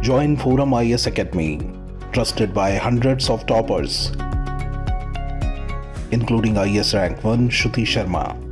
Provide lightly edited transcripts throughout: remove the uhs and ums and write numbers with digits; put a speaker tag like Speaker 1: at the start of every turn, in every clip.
Speaker 1: Join ForumIAS Academy, trusted by hundreds of toppers, including IAS Rank 1 𝐂𝐡𝐚𝐧𝐧𝐞𝐥 Sharma.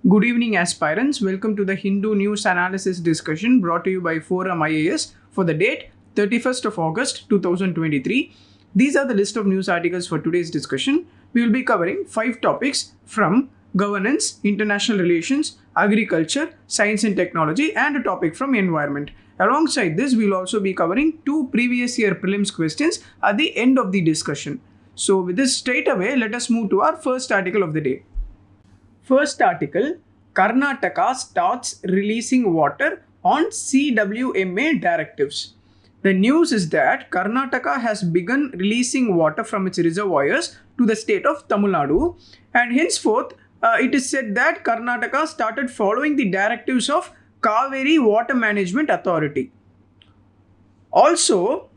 Speaker 2: Good evening, aspirants. Welcome to the Hindu news analysis discussion brought to you by ForumIAS for the date 31st of August 2023. These are the list of news articles for today's discussion. We will be covering 5 topics from governance, international relations, agriculture, science and technology, and a topic from environment. Alongside this, we will also be covering 2 previous year prelims questions at the end of the discussion. So with this straight away, let us move to our first article of the day. First article, Karnataka starts releasing water on CWMA directives. The news is that Karnataka has begun releasing water from its reservoirs to the state of Tamil Nadu, and henceforth it is said that Karnataka started following the directives of Kaveri Water Management Authority. Also,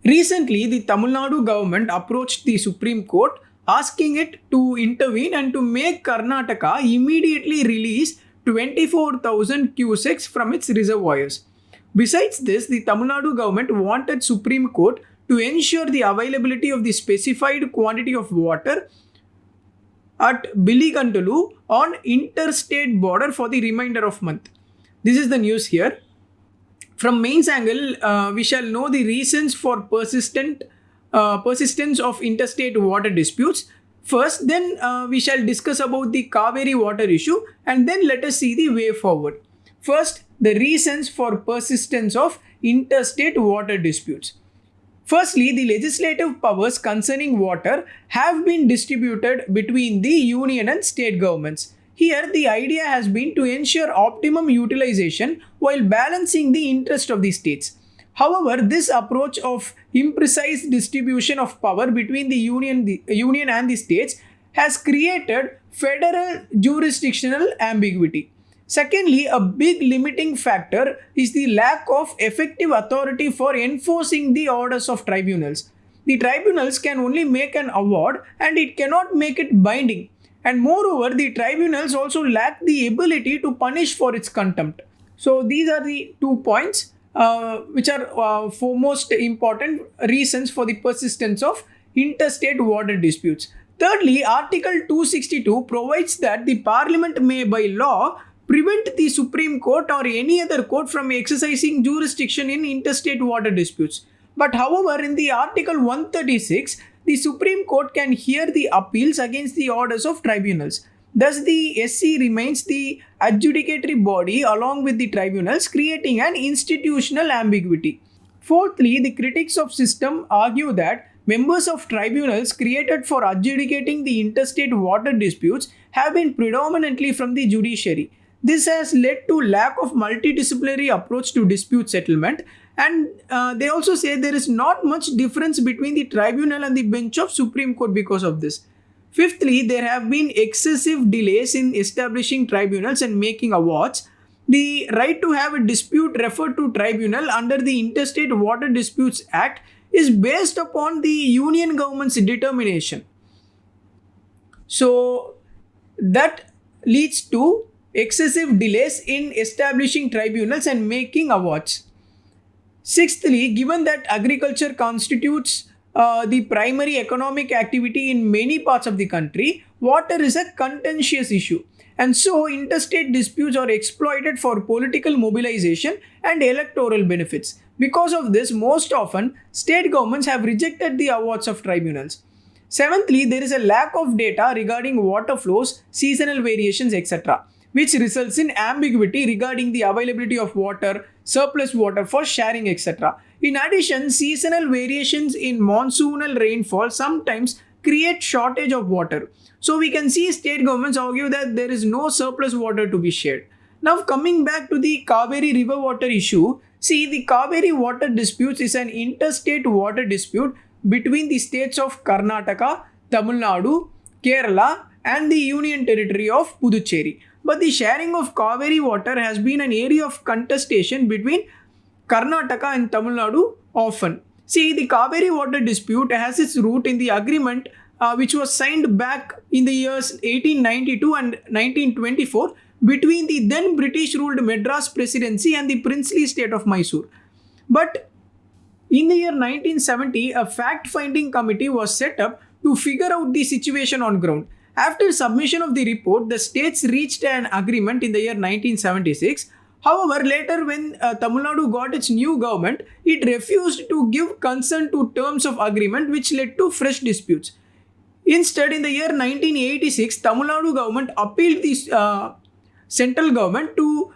Speaker 2: recently the Tamil Nadu government approached the Supreme Court asking it to intervene and to make Karnataka immediately release 24,000 cusecs from its reservoirs. Besides this, the Tamil Nadu government wanted Supreme Court to ensure the availability of the specified quantity of water at Biligandalu on interstate border for the remainder of month. This is the news here. From mains angle, we shall know the reasons for persistence of interstate water disputes. First, then we shall discuss about the Kaveri water issue, and then let us see the way forward. First, the reasons for persistence of interstate water disputes. Firstly, the legislative powers concerning water have been distributed between the union and state governments. Here, the idea has been to ensure optimum utilization while balancing the interest of the states. However, this approach of imprecise distribution of power between the union and the states has created federal jurisdictional ambiguity. Secondly, a big limiting factor is the lack of effective authority for enforcing the orders of tribunals. The tribunals can only make an award and it cannot make it binding. And moreover, the tribunals also lack the ability to punish for its contempt. So these are the 2 points which are foremost important reasons for the persistence of interstate water disputes. Thirdly, Article 262 provides that the Parliament may by law prevent the Supreme Court or any other court from exercising jurisdiction in interstate water disputes. But however, in the Article 136, the Supreme Court can hear the appeals against the orders of tribunals. Thus, the SC remains the adjudicatory body along with the tribunals, creating an institutional ambiguity. Fourthly, the critics of system argue that members of tribunals created for adjudicating the interstate water disputes have been predominantly from the judiciary. This has led to lack of multidisciplinary approach to dispute settlement, and they also say there is not much difference between the tribunal and the bench of Supreme Court because of this. Fifthly, there have been excessive delays in establishing tribunals and making awards. The right to have a dispute referred to tribunal under the Interstate Water Disputes Act is based upon the union government's determination. So that leads to excessive delays in establishing tribunals and making awards. Sixthly, given that agriculture constitutes the primary economic activity in many parts of the country, water is a contentious issue. And so, interstate disputes are exploited for political mobilization and electoral benefits. Because of this, most often, state governments have rejected the awards of tribunals. Seventhly, there is a lack of data regarding water flows, seasonal variations, etc., which results in ambiguity regarding the availability of water, surplus water for sharing, etc. In addition, seasonal variations in monsoonal rainfall sometimes create shortage of water. So we can see state governments argue that there is no surplus water to be shared. Now coming back to the Kaveri river water issue, see, the Kaveri water disputes is an interstate water dispute between the states of Karnataka, Tamil Nadu, Kerala and the Union Territory of Puducherry. but the sharing of Kaveri water has been an area of contestation between Karnataka and Tamil Nadu often. See, the Kaveri water dispute has its root in the agreement which was signed back in the years 1892 and 1924 between the then British-ruled Madras Presidency and the princely state of Mysore. But in the year 1970, a fact-finding committee was set up to figure out the situation on ground. After submission of the report, the states reached an agreement in the year 1976. However, later when Tamil Nadu got its new government, it refused to give consent to terms of agreement, which led to fresh disputes. Instead, in the year 1986, Tamil Nadu government appealed the central government to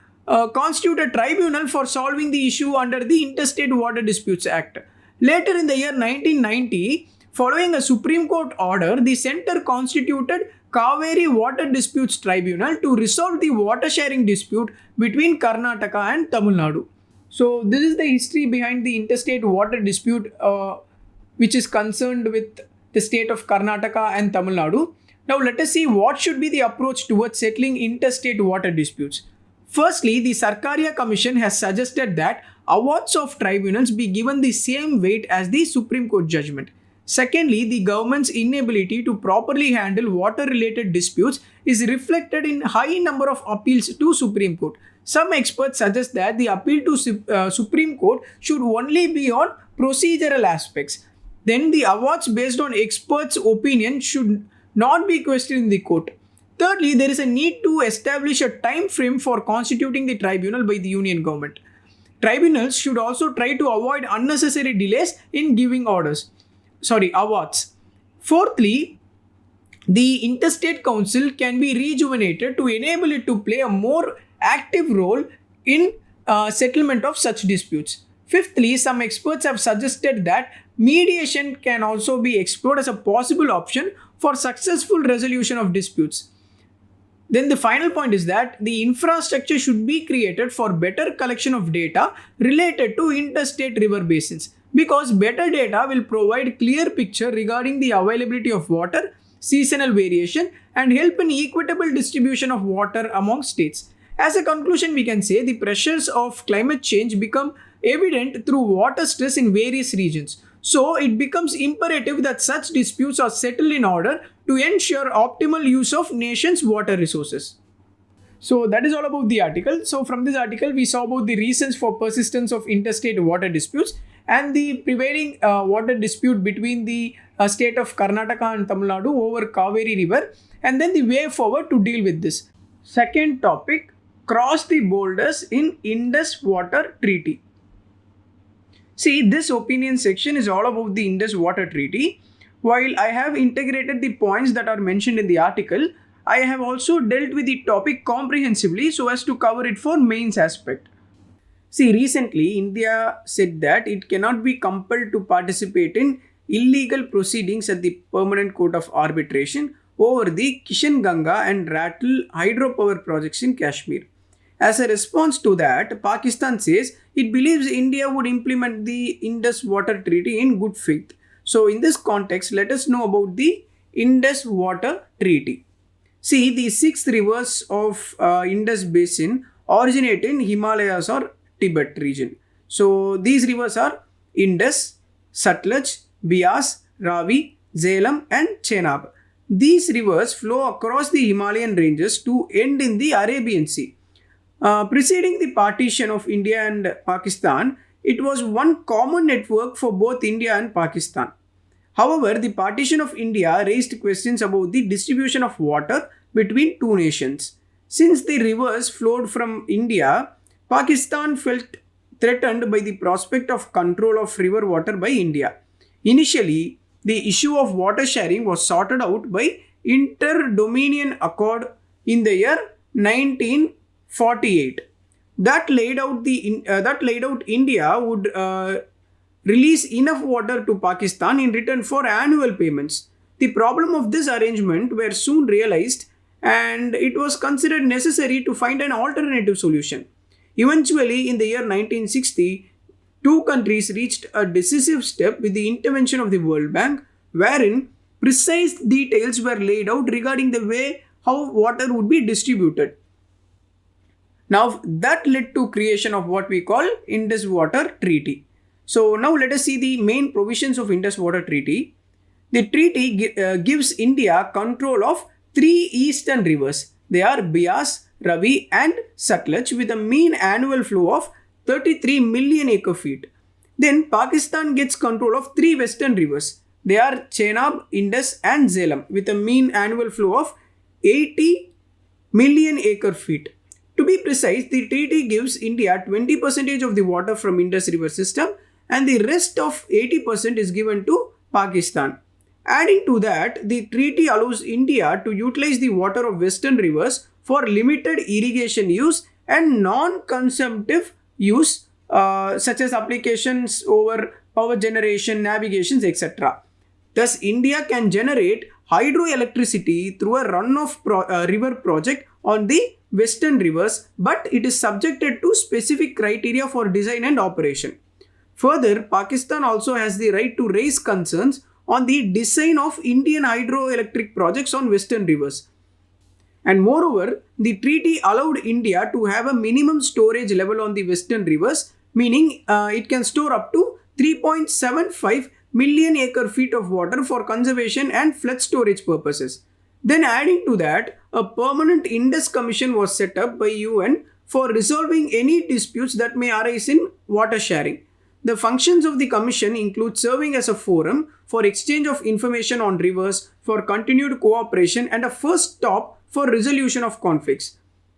Speaker 2: constitute a tribunal for solving the issue under the Interstate Water Disputes Act. Later in the year 1990, following a Supreme Court order, the centre constituted Kaveri Water Disputes Tribunal to resolve the water sharing dispute between Karnataka and Tamil Nadu. So this is the history behind the interstate water dispute which is concerned with the state of Karnataka and Tamil Nadu. Now let us see what should be the approach towards settling interstate water disputes. Firstly, the Sarkaria Commission has suggested that awards of tribunals be given the same weight as the Supreme Court judgment. Secondly, the government's inability to properly handle water-related disputes is reflected in high number of appeals to Supreme Court. Some experts suggest that the appeal to Supreme Court should only be on procedural aspects. Then the awards based on experts' opinion should not be questioned in the court. Thirdly, there is a need to establish a time frame for constituting the tribunal by the union government. Tribunals should also try to avoid unnecessary delays in giving awards. Fourthly, the Interstate Council can be rejuvenated to enable it to play a more active role in settlement of such disputes. Fifthly, some experts have suggested that mediation can also be explored as a possible option for successful resolution of disputes. Then the final point is that the infrastructure should be created for better collection of data related to interstate river basins, because better data will provide clear picture regarding the availability of water, seasonal variation, and help in equitable distribution of water among states. As a conclusion, we can say the pressures of climate change become evident through water stress in various regions. So it becomes imperative that such disputes are settled in order to ensure optimal use of nation's water resources. So that is all about the article. So from this article, we saw about the reasons for persistence of interstate water disputes and the prevailing water dispute between the state of Karnataka and Tamil Nadu over Kaveri River, and then the way forward to deal with this. Second topic, cross the borders in Indus Water Treaty. See, this opinion section is all about the Indus Water Treaty. While I have integrated the points that are mentioned in the article, I have also dealt with the topic comprehensively so as to cover it for mains aspect. See, recently India said that it cannot be compelled to participate in illegal proceedings at the Permanent Court of Arbitration over the 𝐒𝐻𝐿 and Rattle hydropower projects in Kashmir. As a response to that, Pakistan says it believes India would implement the Indus Water Treaty in good faith. So in this context, let us know about the Indus Water Treaty. See, the 6 rivers of Indus Basin originate in Himalayas or Tibet region. So these rivers are Indus, Satluj, Beas, Ravi, Jhelum and Chenab. These rivers flow across the Himalayan ranges to end in the Arabian Sea. Preceding the partition of India and Pakistan, it was one common network for both India and Pakistan. However, the partition of India raised questions about the distribution of water between two nations. Since the rivers flowed from India, Pakistan felt threatened by the prospect of control of river water by India. Initially, the issue of water sharing was sorted out by Inter-Dominion Accord in the year 1948. That laid out India would release enough water to Pakistan in return for annual payments. The problem of this arrangement were soon realized, and it was considered necessary to find an alternative solution. Eventually, in the year 1960, two countries reached a decisive step with the intervention of the World Bank, wherein precise details were laid out regarding the way how water would be distributed. Now that led to creation of what we call Indus Water Treaty. So now let us see the main provisions of Indus Water Treaty. The treaty gives India control of 3 eastern rivers. They are Beas, Ravi and Sutlej with a mean annual flow of 33 million acre feet. Then Pakistan gets control of 3 western rivers. They are Chenab, Indus and Jhelum with a mean annual flow of 80 million acre feet. To be precise, the treaty gives India 20% of the water from Indus river system and the rest of 80% is given to Pakistan. Adding to that, the treaty allows India to utilize the water of western rivers for limited irrigation use and non-consumptive use such as applications over power generation, navigations, etc. Thus, India can generate hydroelectricity through a run-off river project on the western rivers, but it is subjected to specific criteria for design and operation. Further, Pakistan also has the right to raise concerns on the design of Indian hydroelectric projects on western rivers. And moreover, the treaty allowed India to have a minimum storage level on the western rivers, meaning it can store up to 3.75 million acre feet of water for conservation and flood storage purposes. Then adding to that, a permanent Indus Commission was set up by UN for resolving any disputes that may arise in water sharing. The functions of the commission include serving as a forum for exchange of information on rivers, for continued cooperation and a first stop for resolution of conflicts.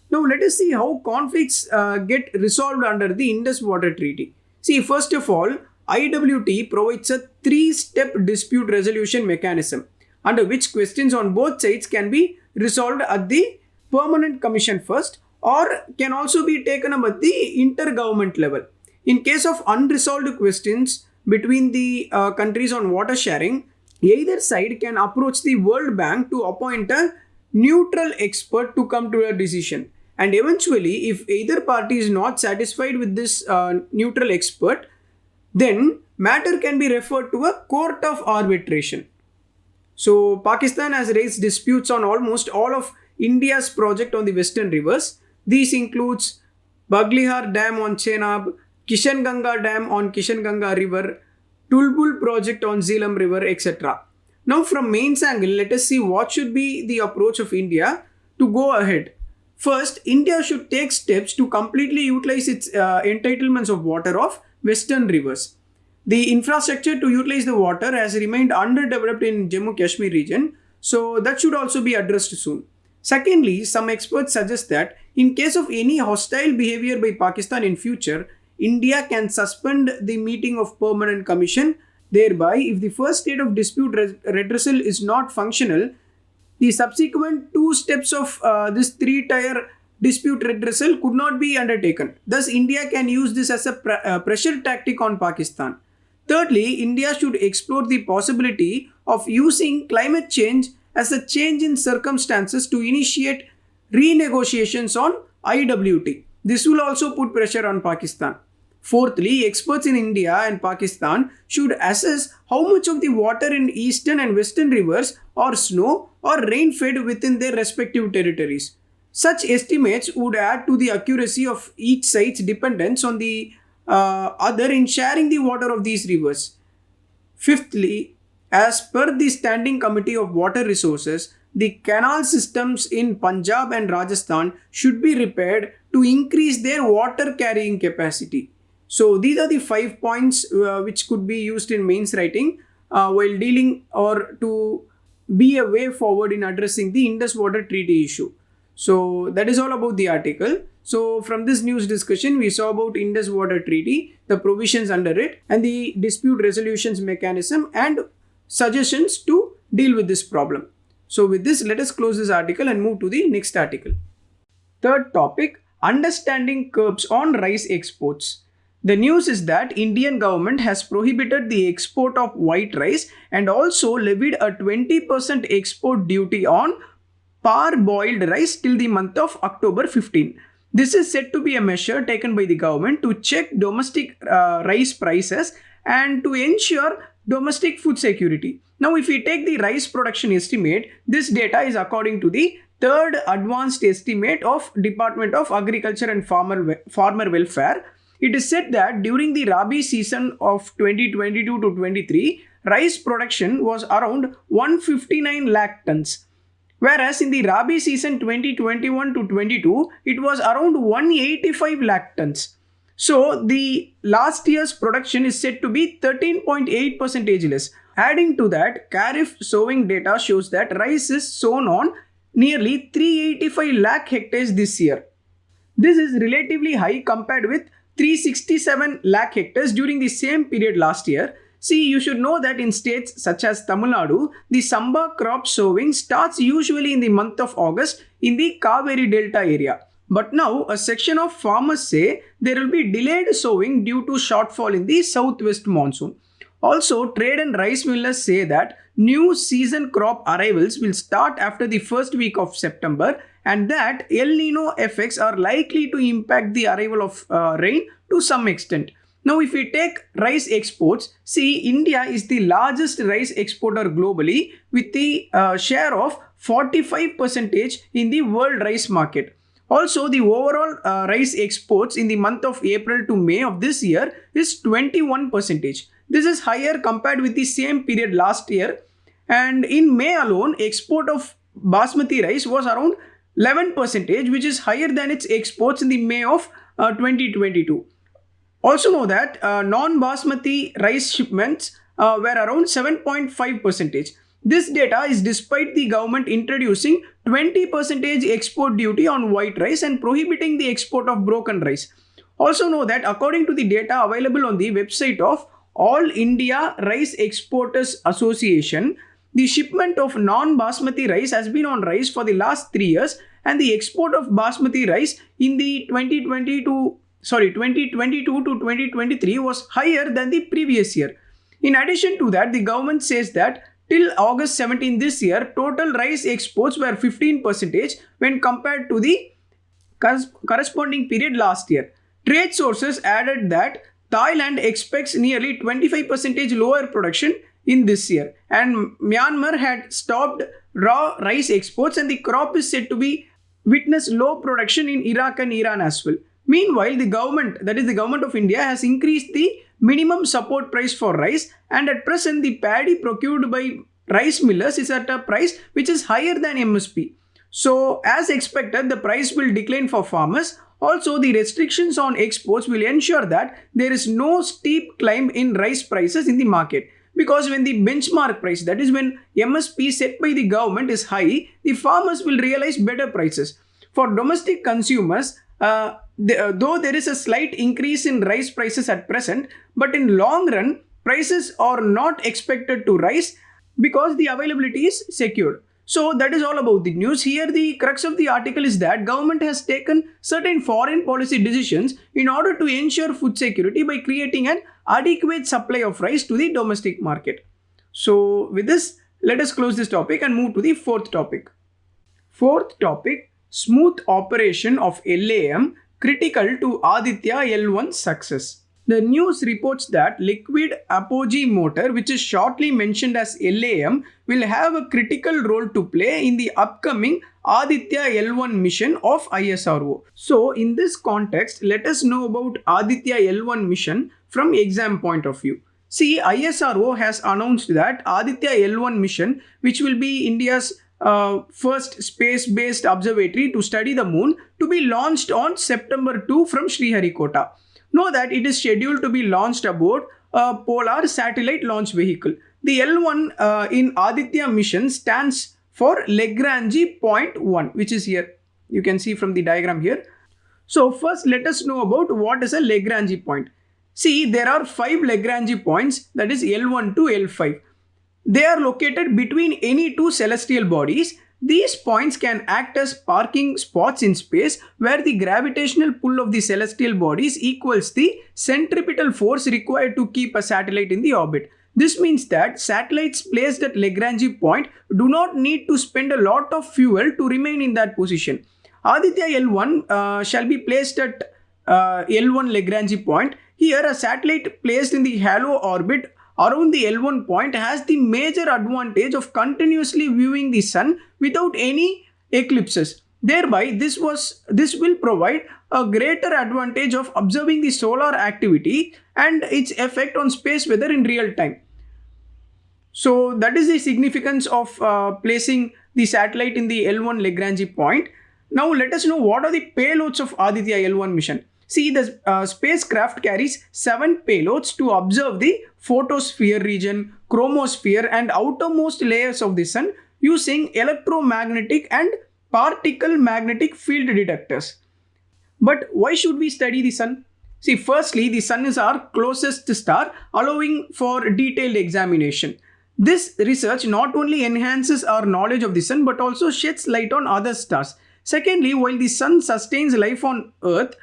Speaker 2: Now let us see how conflicts get resolved under the Indus Water Treaty. See, first of all, IWT provides a 3-step dispute resolution mechanism under which questions on both sides can be resolved at the permanent commission first or can also be taken up at the intergovernment level. In case of unresolved questions between the countries on water sharing, either side can approach the World Bank to appoint a neutral expert to come to a decision. And eventually, if either party is not satisfied with this neutral expert, then matter can be referred to a court of arbitration. So Pakistan has raised disputes on almost all of India's project on the western rivers. These includes Baglihar Dam on Chenab, 𝐂𝐻𝐿𝐵 Dam on 𝐂𝐻𝐿𝐵 River, Tulbul project on Jhelum River, etc. Now from mains angle, let us see what should be the approach of India to go ahead. First, India should take steps to completely utilize its entitlements of water of western rivers. The infrastructure to utilize the water has remained underdeveloped in Jammu Kashmir region, so that should also be addressed soon. Secondly, some experts suggest that in case of any hostile behavior by Pakistan in future, India can suspend the meeting of permanent commission. Thereby, if the first state of dispute redressal is not functional, the subsequent 2 steps of this 3-tier dispute redressal could not be undertaken. Thus, India can use this as a pressure tactic on Pakistan. Thirdly, India should explore the possibility of using climate change as a change in circumstances to initiate renegotiations on IWT. This will also put pressure on Pakistan. Fourthly, experts in India and Pakistan should assess how much of the water in eastern and western rivers are snow or rain-fed within their respective territories. Such estimates would add to the accuracy of each side's dependence on the other in sharing the water of these rivers. Fifthly, as per the Standing Committee of Water Resources, the canal systems in Punjab and Rajasthan should be repaired to increase their water carrying capacity. So these are the 5 points which could be used in mains writing while dealing or to be a way forward in addressing the Indus Water Treaty issue. So that is all about the article. So from this news discussion, we saw about Indus Water Treaty, the provisions under it, and the dispute resolutions mechanism and suggestions to deal with this problem. So with this, let us close this article and move to the next article. Third topic, understanding curbs on rice exports. The news is that Indian government has prohibited the export of white rice and also levied a 20% export duty on parboiled rice till the month of October 15. This is said to be a measure taken by the government to check domestic rice prices and to ensure domestic food security. Now, if we take the rice production estimate, this data is according to the third advanced estimate of Department of Agriculture and Farmer Welfare. It is said that during the Rabi season of 2022 to 23, rice production was around 159 lakh tons. Whereas in the Rabi season 2021 to 22, it was around 185 lakh tons. So the last year's production is said to be 13.8% less. Adding to that, Kharif sowing data shows that rice is sown on nearly 385 lakh hectares this year. This is relatively high compared with 367 lakh hectares during the same period last year. See, you should know that in states such as Tamil Nadu, the Samba crop sowing starts usually in the month of August in the Kaveri Delta area. But now, a section of farmers say there will be delayed sowing due to shortfall in the southwest monsoon. Also, trade and rice millers say that new season crop arrivals will start after the first week of September, and that El Nino effects are likely to impact the arrival of rain to some extent. Now, if we take rice exports, see, India is the largest rice exporter globally with the share of 45% in the world rice market. Also, the overall rice exports in the month of April to May of this year is 21%. This is higher compared with the same period last year. And in May alone, export of basmati rice was around 11%, which is higher than its exports in the May of 2022. Also know that non-basmati rice shipments were around 7.5%. This data is despite the government introducing 20% export duty on white rice and prohibiting the export of broken rice. Also know that according to the data available on the website of All India Rice Exporters Association, the shipment of non-basmati rice has been on rise for the last 3 years, and the export of basmati rice in the 2022 to 2023 was higher than the previous year. In addition to that, the government says that till August 17 this year, total rice exports were 15% when compared to the corresponding period last year. Trade sources added that Thailand expects nearly 25% lower production in this year, and Myanmar had stopped raw rice exports, and the crop is said to be witness low production in Iraq and Iran as well. Meanwhile, the government, that is the government of India, has increased the minimum support price for rice, and at present the paddy procured by rice millers is at a price which is higher than MSP. So as expected, the price will decline for farmers. Also, the restrictions on exports will ensure that there is no steep climb in rice prices in the market. Because when the benchmark price, that is when MSP set by the government, is high, the farmers will realize better prices. For domestic consumers, though there is a slight increase in rice prices at present, but in long run, prices are not expected to rise because the availability is secured. So that is all about the news. Here the crux of the article is that government has taken certain foreign policy decisions in order to ensure food security by creating an adequate supply of rice to the domestic market. So with this, let us close this topic and move to the fourth topic. Fourth topic, smooth operation of LAM critical to Aditya L1's success. The news reports that liquid apogee motor, which is shortly mentioned as LAM, will have a critical role to play in the upcoming Aditya L1 mission of ISRO. So in this context, let us know about Aditya L1 mission from exam point of view. See, ISRO has announced that Aditya L1 mission, which will be India's first space-based observatory to study the moon, to be launched on September 2 from Sriharikota. Know that it is scheduled to be launched aboard a Polar satellite launch vehicle. The L1 in Aditya mission stands for Lagrange point 1, which is here. You can see from the diagram here. So first, let us know about what is a Lagrange point. See, there are 5 Lagrange points, that is L1 to L5. They are located between any two celestial bodies. These points can act as parking spots in space where the gravitational pull of the celestial bodies equals the centripetal force required to keep a satellite in the orbit. This means that satellites placed at Lagrange point do not need to spend a lot of fuel to remain in that position. Aditya L1 shall be placed at L1 Lagrange point. Here, a satellite placed in the halo orbit around the L1 point has the major advantage of continuously viewing the sun without any eclipses. Thereby, this will provide a greater advantage of observing the solar activity and its effect on space weather in real time. So that is the significance of placing the satellite in the L1 Lagrange point. Now let us know what are the payloads of Aditya L1 mission. See, the spacecraft carries 7 payloads to observe the photosphere region, chromosphere and outermost layers of the sun using electromagnetic and particle magnetic field detectors. But why should we study the sun? See, firstly, the sun is our closest star, allowing for detailed examination. This research not only enhances our knowledge of the sun but also sheds light on other stars. Secondly, while the sun sustains life on Earth,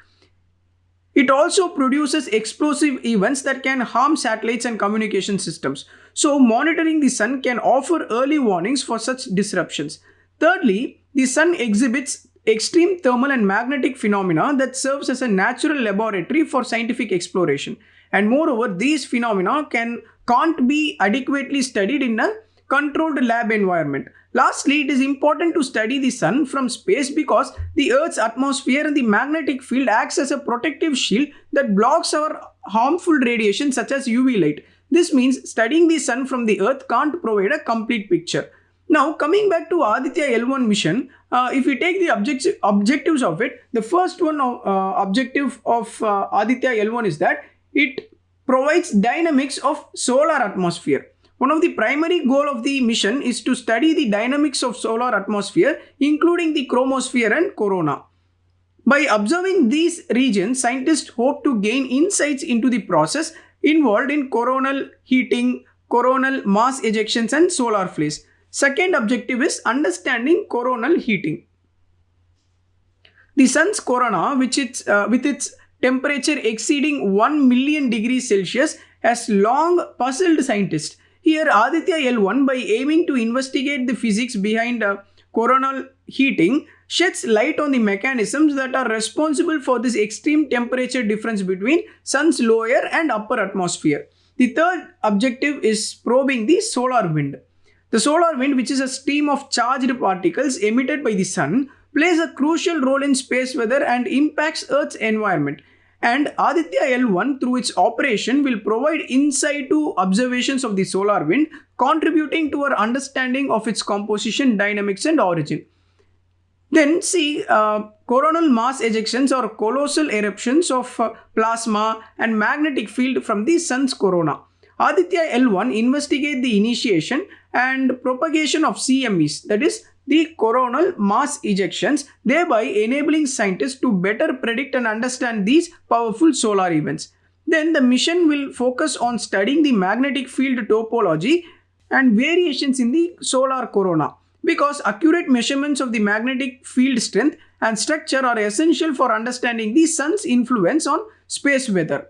Speaker 2: it also produces explosive events that can harm satellites and communication systems. So, monitoring the sun can offer early warnings for such disruptions. Thirdly, the sun exhibits extreme thermal and magnetic phenomena that serves as a natural laboratory for scientific exploration. And moreover, these phenomena can't be adequately studied in a controlled lab environment. Lastly, it is important to study the sun from space because the Earth's atmosphere and the magnetic field acts as a protective shield that blocks our harmful radiation such as UV light. This means studying the sun from the Earth can't provide a complete picture. Now, coming back to Aditya L1 mission, if we take the objectives of it, the first one objective of Aditya L1 is that it provides dynamics of solar atmosphere. One of the primary goal of the mission is to study the dynamics of solar atmosphere, including the chromosphere and corona. By observing these regions, scientists hope to gain insights into the process involved in coronal heating, coronal mass ejections and solar flares. Second objective is understanding coronal heating. The sun's corona, with its temperature exceeding 1 million degrees Celsius, has long puzzled scientists. Here, Aditya L1, by aiming to investigate the physics behind coronal heating, sheds light on the mechanisms that are responsible for this extreme temperature difference between sun's lower and upper atmosphere. The third objective is probing the solar wind. The solar wind, which is a stream of charged particles emitted by the sun, plays a crucial role in space weather and impacts Earth's environment. And Aditya L1, through its operation, will provide insight to observations of the solar wind, contributing to our understanding of its composition, dynamics and origin. Then see, coronal mass ejections or colossal eruptions of plasma and magnetic field from the sun's corona. Aditya L1 investigate the initiation and propagation of CMEs, that is the coronal mass ejections, thereby enabling scientists to better predict and understand these powerful solar events. Then the mission will focus on studying the magnetic field topology and variations in the solar corona, because accurate measurements of the magnetic field strength and structure are essential for understanding the sun's influence on space weather.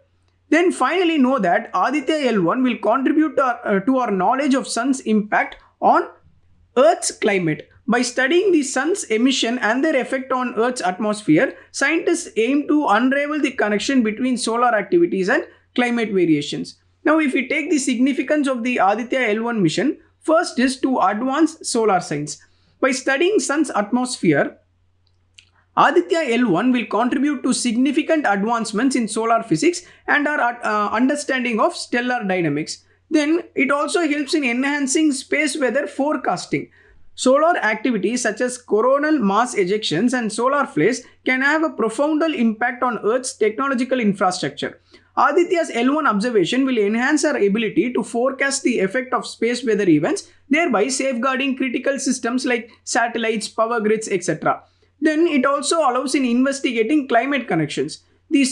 Speaker 2: Then finally know that Aditya L1 will contribute to our knowledge of sun's impact on Earth's climate. By studying the sun's emission and their effect on Earth's atmosphere, scientists aim to unravel the connection between solar activities and climate variations. Now, if we take the significance of the Aditya L1 mission, first is to advance solar science. By studying sun's atmosphere, Aditya L1 will contribute to significant advancements in solar physics and our understanding of stellar dynamics. Then it also helps in enhancing space weather forecasting. Solar activities such as coronal mass ejections and solar flares can have a profound impact on Earth's technological infrastructure. Aditya's L1 observation will enhance our ability to forecast the effect of space weather events, thereby safeguarding critical systems like satellites, power grids, etc. Then it also allows in investigating climate connections. The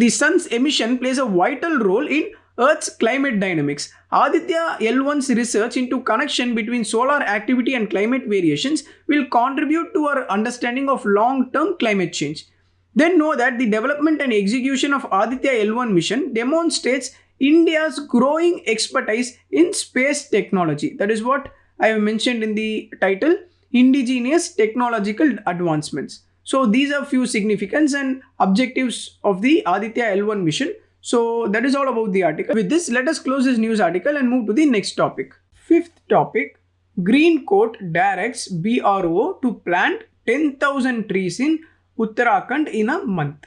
Speaker 2: sun's emission plays a vital role in Earth's climate dynamics. Aditya L1's research into connection between solar activity and climate variations will contribute to our understanding of long-term climate change. Then know that the development and execution of Aditya L1 mission demonstrates India's growing expertise in space technology. That is what I have mentioned in the title, indigenous technological advancements. So these are few significance and objectives of the Aditya L1 mission. So that is all about the article. With this, let us close this news article and move to the next topic. Fifth topic, Green Court directs BRO to plant 10,000 trees in Uttarakhand in a month.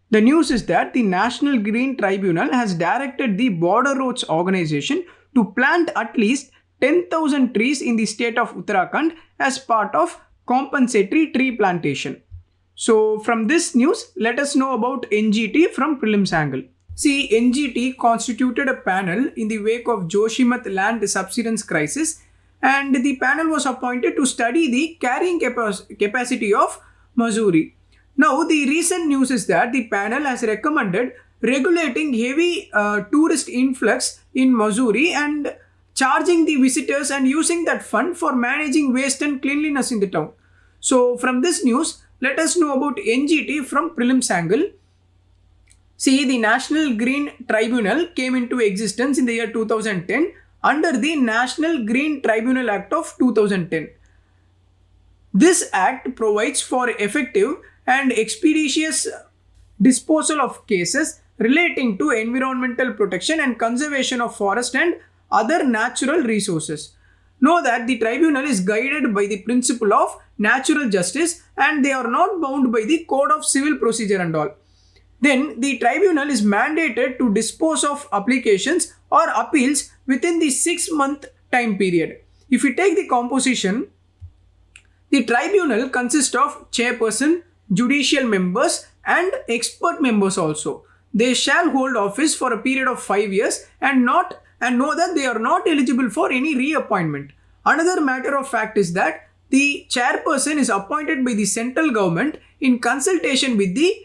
Speaker 2: The news is that the National Green Tribunal has directed the Border Roads Organization to plant at least 10,000 trees in the state of Uttarakhand as part of compensatory tree plantation. So from this news, let us know about NGT from prelims angle. See, NGT constituted a panel in the wake of Joshimath land subsidence crisis, and the panel was appointed to study the carrying capacity of Mussoorie. Now, the recent news is that the panel has recommended regulating heavy tourist influx in Mussoorie and charging the visitors and using that fund for managing waste and cleanliness in the town. So, from this news, let us know about NGT from prelims angle. See, the National Green Tribunal came into existence in the year 2010 under the National Green Tribunal Act of 2010. This act provides for effective and expeditious disposal of cases relating to environmental protection and conservation of forest and other natural resources. Know that the tribunal is guided by the principle of natural justice and they are not bound by the code of civil procedure and all. Then the tribunal is mandated to dispose of applications or appeals within the 6-month time period. If we take the composition, the tribunal consists of chairperson, judicial members and expert members also. They shall hold office for a period of 5 years and know that they are not eligible for any reappointment. Another matter of fact is that the chairperson is appointed by the central government in consultation with the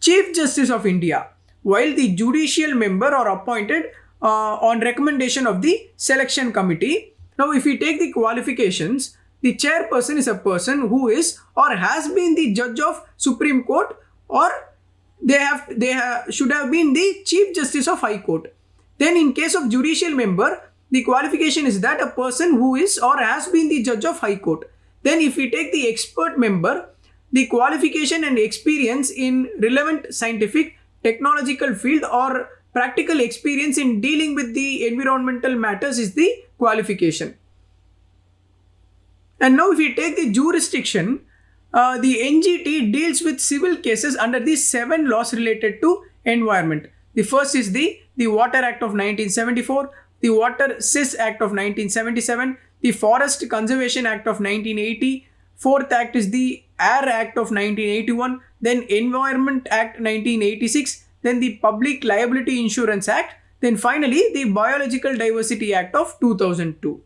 Speaker 2: Chief Justice of India, while the judicial member are appointed on recommendation of the selection committee. Now, if we take the qualifications, the chairperson is a person who is or has been the judge of Supreme Court, or they should have been the Chief Justice of High Court. Then in case of judicial member, the qualification is that a person who is or has been the judge of High Court. Then if we take the expert member, the qualification and experience in relevant scientific, technological field or practical experience in dealing with the environmental matters is the qualification. And now if we take the jurisdiction, the NGT deals with civil cases under the 7 laws related to environment. The first is the Water Act of 1974, the Water Cess Act of 1977, the Forest Conservation Act of 1980, Fourth Act is the Air Act of 1981, then Environment Act 1986, then the Public Liability Insurance Act, then finally the Biological Diversity Act of 2002.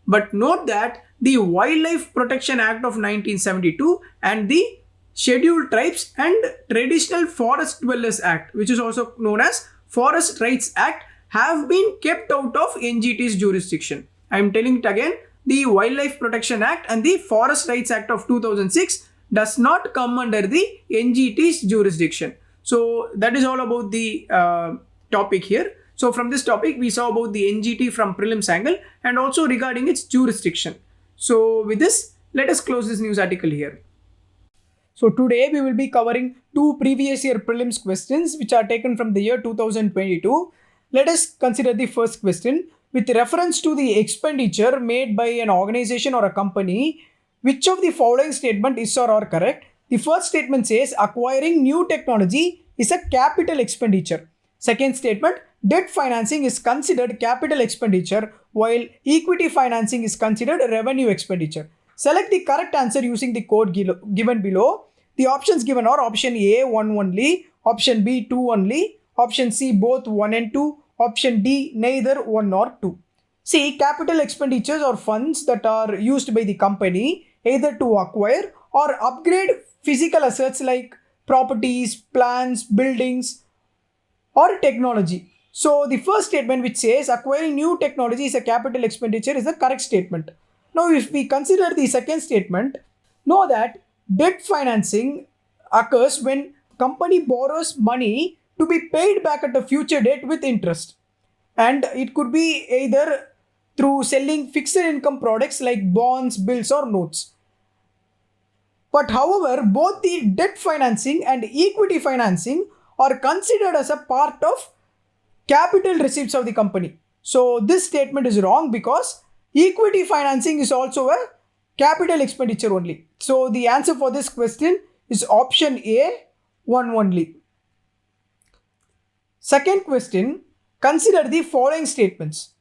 Speaker 2: But note that the Wildlife Protection Act of 1972 and the Scheduled Tribes and Traditional Forest Dwellers Act, which is also known as Forest Rights Act, have been kept out of NGT's jurisdiction. I am telling it again, the Wildlife Protection Act and the Forest Rights Act of 2006 does not come under the NGT's jurisdiction. So that is all about the topic here. So from this topic, we saw about the NGT from prelims angle and also regarding its jurisdiction. So with this, let us close this news article here. So today we will be covering 2 previous year prelims questions which are taken from the year 2022. Let us consider the first question. With reference to the expenditure made by an organization or a company, which of the following statement is or are correct? The first statement says acquiring new technology is a capital expenditure. Second statement, debt financing is considered capital expenditure while equity financing is considered revenue expenditure. Select the correct answer using the code given below. The options given are option A 1 only, option B 2 only, option C both 1 and 2, option D neither 1 or 2. See, capital expenditures are funds that are used by the company either to acquire or upgrade physical assets like properties, plants, buildings or technology. So the first statement which says acquiring new technology is a capital expenditure is the correct statement. Now if we consider the second statement, know that debt financing occurs when company borrows money to be paid back at a future date with interest. And it could be either through selling fixed income products like bonds, bills or notes. But however, both the debt financing and equity financing are considered as a part of capital receipts of the company. So this statement is wrong because Equity financing is also a capital expenditure only. So the answer for this question is option A, 1 only. Second question, consider the following statements.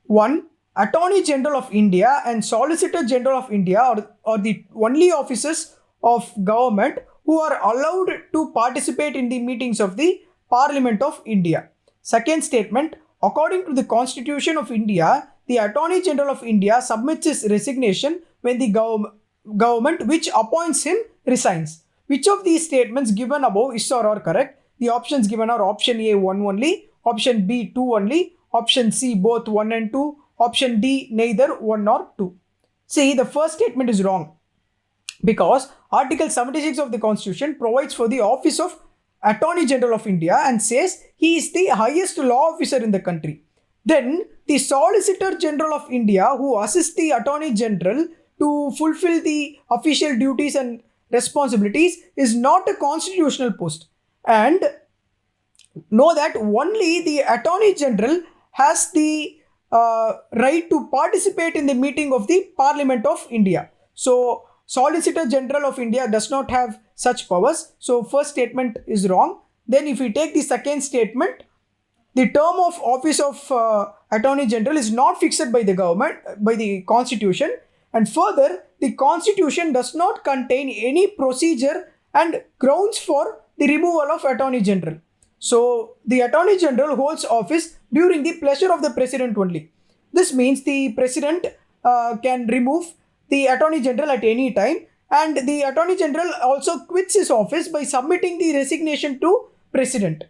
Speaker 2: 1. Attorney General of India and Solicitor General of India are the only officers of government who are allowed to participate in the meetings of the Parliament of India. Second statement, according to the Constitution of India, the Attorney General of India submits his resignation when the government which appoints him resigns. Which of these statements given above is or are correct? The options given are option A, 1 only, option B, 2 only, option C, both 1 and 2, option D, neither 1 nor 2. See, the first statement is wrong because Article 76 of the Constitution provides for the office of Attorney General of India and says he is the highest law officer in the country. Then the Solicitor General of India, who assists the Attorney General to fulfill the official duties and responsibilities, is not a constitutional post. And know that only the Attorney General has the right to participate in the meeting of the Parliament of India. So Solicitor General of India does not have such powers. So first statement is wrong. Then if we take the second statement, the term of office of Attorney General is not fixed by the government, by the Constitution. And further, the Constitution does not contain any procedure and grounds for the removal of Attorney General. So the Attorney General holds office during the pleasure of the President only. This means the President can remove the Attorney General at any time, and the Attorney General also quits his office by submitting the resignation to President.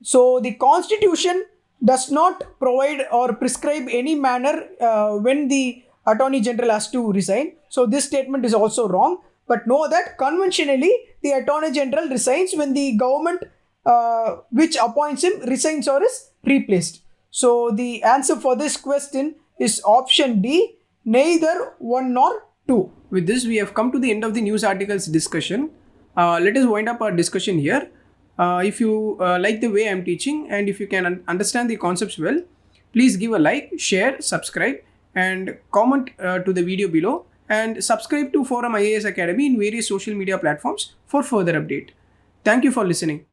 Speaker 2: So the Constitution does not provide or prescribe any manner when the Attorney General has to resign. So this statement is also wrong. But know that conventionally the Attorney General resigns when the government which appoints him resigns or is replaced. So the answer for this question is option D, neither 1 nor 2. With this, we have come to the end of the news articles discussion. Let us wind up our discussion here. If you like the way I am teaching and if you can understand the concepts well, please give a like, share, subscribe and comment to the video below, and subscribe to ForumIAS Academy in various social media platforms for further update. Thank you for listening.